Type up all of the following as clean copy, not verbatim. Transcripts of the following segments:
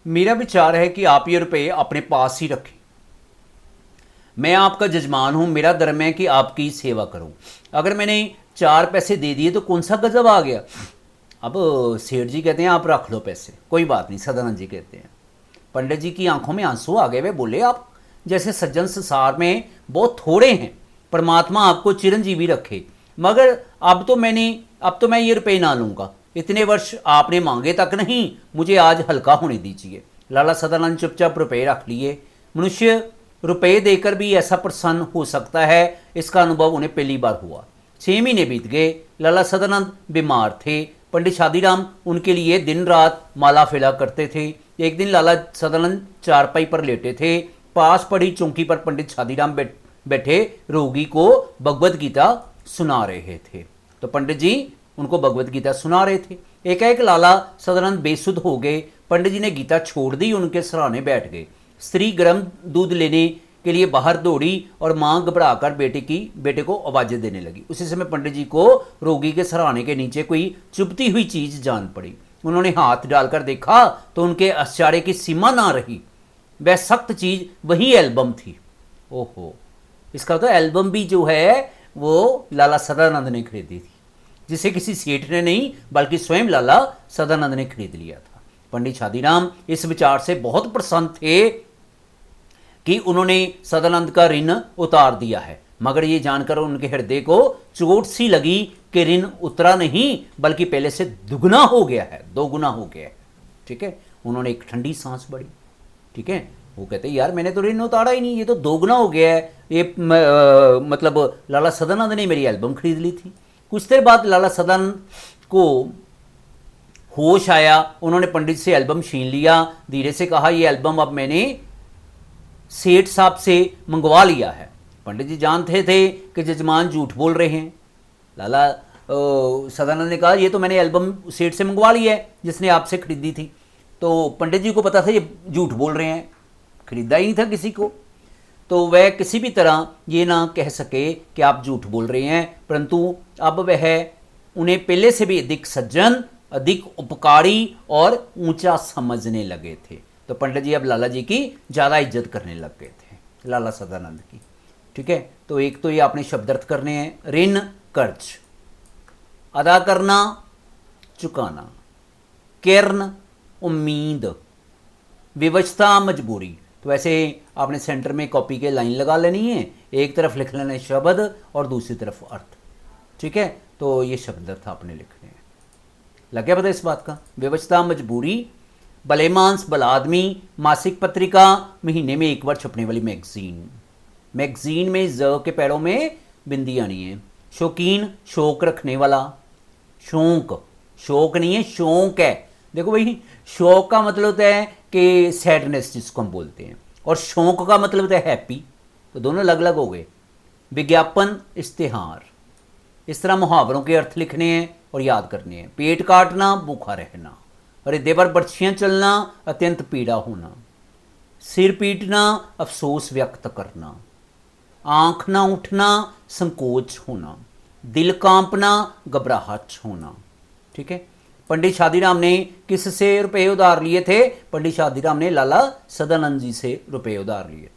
मेरा विचार है कि आप ये रुपए अपने पास ही रखें। मैं आपका जजमान हूं, मेरा धर्म है कि आपकी सेवा करूं। अगर मैंने 4 पैसे दे दिए तो कौन सा गजब आ गया। अब सेठ जी कहते हैं आप रख लो पैसे, कोई बात नहीं। सदानंद जी कहते हैं, पंडित जी की आंखों में आंसू आ गए। वे बोले आप जैसे सज्जन संसार में बहुत थोड़े हैं, परमात्मा आपको चिरंजीवी रखे, मगर अब तो मैं ये रुपए ना लूँगा। इतने वर्ष आपने मांगे तक नहीं, मुझे आज हल्का होने दीजिए। लाला सदानंद चुपचाप रुपए रख लिए। मनुष्य रुपए देकर भी ऐसा प्रसन्न हो सकता है, इसका अनुभव उन्हें पहली बार हुआ। 6 महीने बीत गए। लाला सदानंद बीमार थे। पंडित शादीराम उनके लिए दिन रात माला फेला करते थे। एक दिन लाला सदानंद चारपाई पर लेटे थे। पास पड़ी चौकी पर पंडित शादीराम बैठे रोगी को भगवत गीता सुना रहे थे। तो पंडित जी उनको भगवत गीता सुना रहे थे। एकाएक लाला सदानंद बेसुध हो गए। पंडित जी ने गीता छोड़ दी, उनके सराहने बैठ गए। स्त्री गर्म दूध लेने के लिए बाहर दौड़ी और मां घबराकर बेटे को आवाजें देने लगी। उसी समय पंडित जी को रोगी के सराहने के नीचे कोई चुभती हुई चीज जान पड़ी। उन्होंने हाथ डालकर देखा तो उनके आश्चर्य की सीमा ना रही। वह सख्त चीज वही एल्बम थी। ओहो, इसका तो एल्बम भी जो है वो लाला सदानंद ने खरीदी थी, जिसे किसी सेठ ने नहीं बल्कि स्वयं लाला सदानंद ने खरीद लिया था। पंडित शादीराम इस विचार से बहुत प्रसन्न थे कि उन्होंने सदानंद का ऋण उतार दिया है, मगर ये जानकर उनके हृदय को चोट सी लगी कि ऋण उतरा नहीं बल्कि पहले से दुगना हो गया है, 2 गुना हो गया है। ठीक है, उन्होंने एक ठंडी सांस भरी। ठीक है, वो कहते यार मैंने तो ऋण उतारा ही नहीं, ये तो 2 गुना हो गया है। ये मतलब लाला सदानंद ने मेरी एल्बम खरीद ली थी। कुछ देर बाद लाला सदानंद को होश आया। उन्होंने पंडित से एल्बम छीन लिया, धीरे से कहा ये एल्बम अब मैंने सेठ साहब से मंगवा लिया है। पंडित जी जानते थे कि जजमान झूठ बोल रहे हैं। लाला सदानंद ने कहा ये तो मैंने एल्बम सेठ से मंगवा ली है जिसने आपसे खरीदी थी। तो पंडित जी को पता था ये झूठ बोल रहे हैं, खरीदा ही नहीं था किसी को। तो वह किसी भी तरह ये ना कह सके कि आप झूठ बोल रहे हैं, परंतु अब वह उन्हें पहले से भी अधिक सज्जन, अधिक उपकारी और ऊंचा समझने लगे थे। तो पंडित जी अब लाला जी की ज़्यादा इज्जत करने लग गए थे, लाला सदानंद की। ठीक है, तो एक तो ये आपने शब्द अर्थ करने हैं। ऋण कर्ज, अदा करना, चुकाना। किरण उम्मीद, विवशता मजबूरी। तो ऐसे आपने सेंटर में कॉपी के लाइन लगा लेनी है, एक तरफ लिख लेना है शब्द और दूसरी तरफ अर्थ। ठीक है, तो ये शब्द अर्थ आपने लिखने हैं। लग गया पता इस बात का। विवशता मजबूरी, भलेमांस भला आदमी, मासिक पत्रिका, महीने में 1 बार छपने वाली मैगजीन। मैगजीन में ज के पैरों में बिंदी आनी है। शौकीन, शौक रखने वाला। शौक, शौक नहीं है, शौक है। देखो भाई, शौक का मतलब होता है कि सैडनेस जिसको हम बोलते हैं, और शौक का मतलब होता है हैप्पी। तो दोनों अलग अलग हो गए। विज्ञापन, इश्तेहार। इस तरह मुहावरों के अर्थ लिखने हैं और याद करने हैं। पेट काटना, भूखा रहना। हृदय पर बर्छियां चलना, अत्यंत पीड़ा होना। सिर पीटना, अफसोस व्यक्त करना। आंख ना उठना, संकोच होना। दिल कांपना, घबराहट होना। ठीक है, पंडित शादीराम ने किससे रुपए उधार लिए थे? पंडित शादीराम ने लाला सदानंद जी से रुपए उधार लिए थे।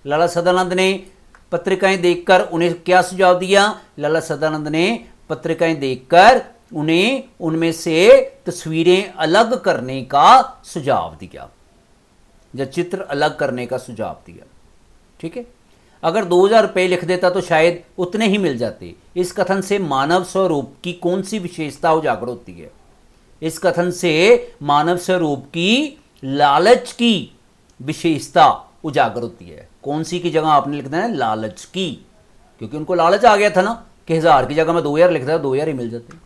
लाला सदानंद ने पत्रिकाएं देखकर उन्हें क्या सुझाव दिया? लाला सदानंद ने पत्रिकाएं देखकर उन्हें उनमें से तस्वीरें अलग करने का सुझाव दिया, या चित्र अलग करने का सुझाव दिया। ठीक है, अगर 2000 रुपये लिख देता तो शायद उतने ही मिल जाते। इस कथन से मानव स्वरूप की कौन सी विशेषता उजागर होती है? इस कथन से मानव स्वरूप की लालच की विशेषता उजागर होती है। कौन सी की जगह आपने लिखना है? लालच की, क्योंकि उनको लालच आ गया था ना कि 1000 की जगह में 2000 लिखता, 2000 ही मिल जाते।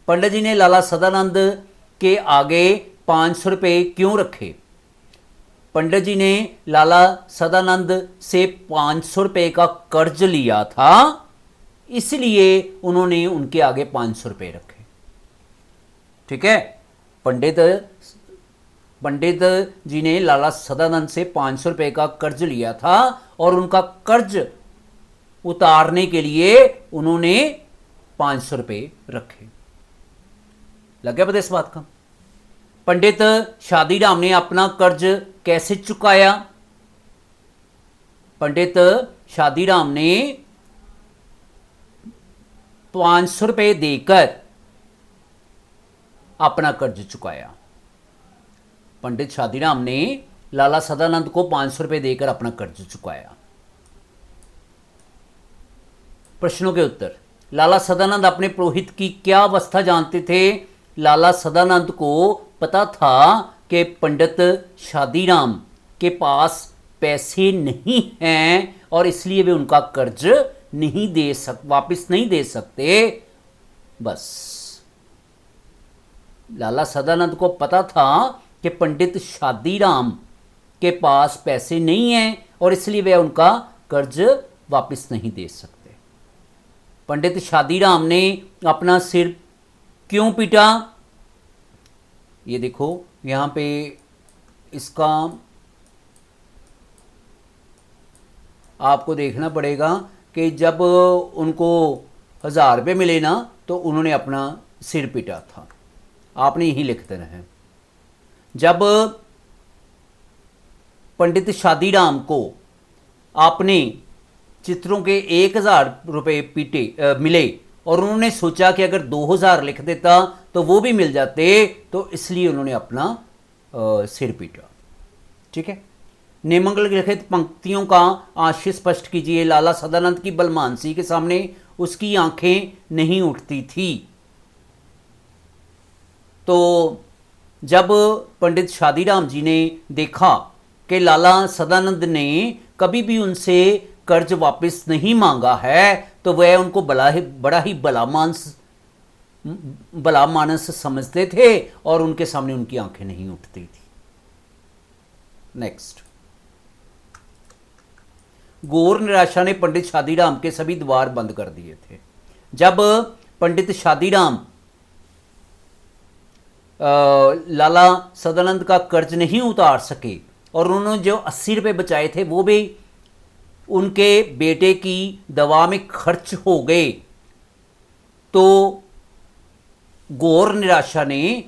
पंडित जी ने लाला सदानंद के आगे 500 रुपये क्यों रखे? पंडित जी ने लाला सदानंद से 500 रुपये का कर्ज लिया था, इसलिए उन्होंने उनके आगे 500 रुपये रखे। ठीक है, पंडित जी ने लाला सदानंद से 500 रुपये का कर्ज लिया था और उनका कर्ज उतारने के लिए उन्होंने 500 रुपये रखे। लग गया पता इस बात का? पंडित शादीराम ने अपना कर्ज कैसे चुकाया? पंडित शादीराम ने 500 रुपये देकर अपना कर्ज चुकाया। पंडित शादीराम ने लाला सदानंद को 500 रुपये देकर अपना कर्ज चुकाया। प्रश्नों के उत्तर। लाला सदानंद अपने पुरोहित की क्या अवस्था जानते थे? लाला सदानंद को पता था कि पंडित शादीराम के पास पैसे नहीं हैं और इसलिए वे उनका कर्ज वापस नहीं दे सकते। बस लाला सदानंद को पता था कि पंडित शादीराम के पास पैसे नहीं हैं और इसलिए वे उनका कर्ज वापस नहीं दे सकते। पंडित शादीराम ने अपना सिर क्यों पीटा? ये देखो यहाँ पे इसका आपको देखना पड़ेगा कि जब उनको 1000 रुपये मिले ना तो उन्होंने अपना सिर पीटा था। आपने यही लिख देना है। जब पंडित शादीराम को आपने चित्रों के 1000 रुपये मिले और उन्होंने सोचा कि अगर 2000 लिख देता तो वो भी मिल जाते, तो इसलिए उन्होंने अपना सिर पीटा। ठीक है। निम्नलिखित लिखित पंक्तियों का आशय स्पष्ट कीजिए। लाला सदानंद की बलमानसी के सामने उसकी आंखें नहीं उठती थी। तो जब पंडित शादीराम जी ने देखा कि लाला सदानंद ने कभी भी उनसे कर्ज वापस नहीं मांगा है तो वह उनको बड़ा ही भला मानस समझते थे और उनके सामने उनकी आंखें नहीं उठती थी। नेक्स्ट। घोर निराशा ने पंडित शादीराम के सभी द्वार बंद कर दिए थे। जब पंडित शादीराम लाला सदानंद का कर्ज नहीं उतार सके और उन्होंने जो 80 रुपये बचाए थे वो भी उनके बेटे की दवा में खर्च हो गए, तो घोर निराशा ने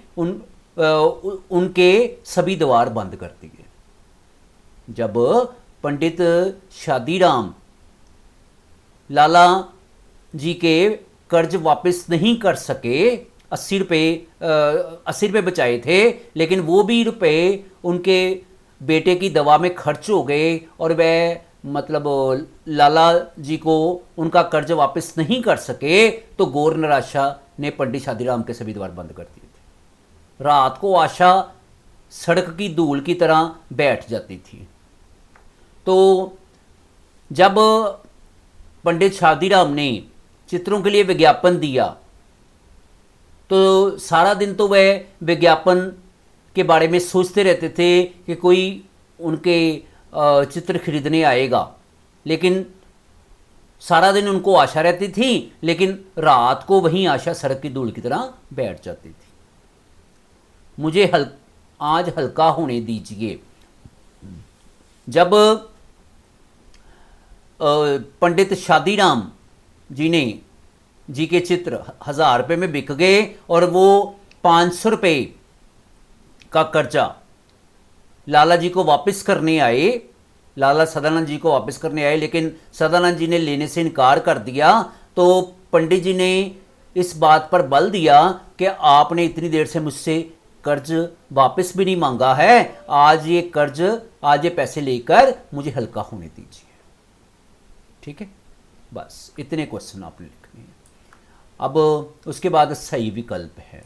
उनके सभी द्वार बंद कर दिए। जब पंडित शादीराम लाला जी के कर्ज वापस नहीं कर सके, 80 रुपये बचाए थे, लेकिन वो भी रुपए उनके बेटे की दवा में खर्च हो गए और वह लाला जी को उनका कर्ज वापस नहीं कर सके, तो घोर निराशा ने पंडित शादीराम के सभी द्वार बंद कर दिए थे। रात को आशा सड़क की धूल की तरह बैठ जाती थी। तो जब पंडित शादीराम ने चित्रों के लिए विज्ञापन दिया तो सारा दिन तो वह विज्ञापन के बारे में सोचते रहते थे कि कोई उनके चित्र खरीदने आएगा, लेकिन सारा दिन उनको आशा रहती थी, लेकिन रात को वही आशा सड़क की धूल की तरह बैठ जाती थी। मुझे आज हल्का होने दीजिए। जब पंडित शादीराम जी के चित्र 1000 रुपये में बिक गए और वो 500 रुपये का कर्जा लाला जी को वापस करने आए, लाला सदानंद जी को वापस करने आए, लेकिन सदानंद जी ने लेने से इनकार कर दिया। तो पंडित जी ने इस बात पर बल दिया कि आपने इतनी देर से मुझसे कर्ज वापस भी नहीं मांगा है, आज ये पैसे लेकर मुझे हल्का होने दीजिए। ठीक है, बस इतने क्वेश्चन आपने लिखने हैं। अब उसके बाद सही विकल्प है।